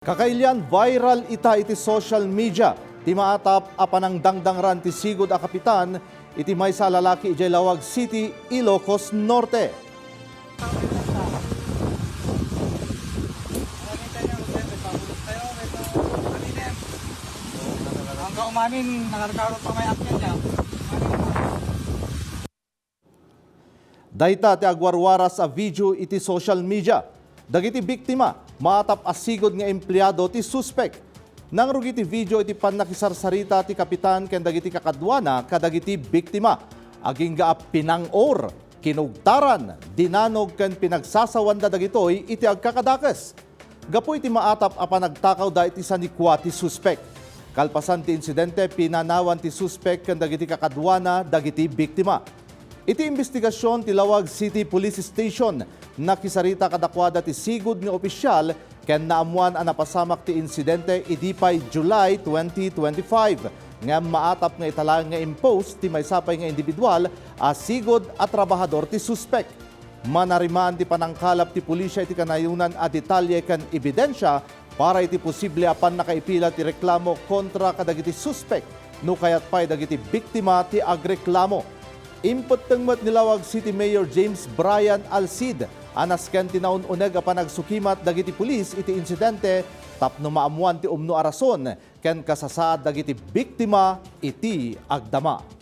Kakailian viral iti social media. Ti maatap apanang dangdangran ti sigud a kapitan iti maysa a lalaki ijay Lawag City, Ilocos Norte. Ang kaumamin, nakarkarot pa may akyan niya. Dayta ti agwarwara sa video iti social media. Dagiti biktima, maatap asigod nga empleyado ti suspect. Nang rugiti video iti pannakisarsarita ti kapitan ken dagiti kakadwana kadagiti biktima. Aging ga pinangor, kinugtaran, dinanog ken pinagsasawanda dagitoy iti agkakadakes. Gapu iti maatap a panagtakaw da iti sanikwa ti suspect. Kalpasan ti insidente pinanawan ti suspect ken dagiti kakadwana dagiti biktima. Iti investigasyon ti Lawag City Police Station nakisarita kadakwada ti sigud nga opisyal ken naamuan a napasamak ti insidente idipay July 2025 nga maatap nga italang nga impose ti maysapay nga individual a sigud a trabahador ti suspect. Manarimaan ti panangkalap ti pulisya iti kanayunan a detalye ken ebidensya para iti posible apan nakaipila ti reklamo kontra kadagiti suspect no kayat pay dagiti biktima ti agreklamo. Impot tengmet ni Lawag City Mayor James Brian Alcid anas ken tinaon uneg a panagsukimat dagiti pulis iti insidente tapno maamuan ti umno a rason ken kasasaad dagiti biktima iti agdama.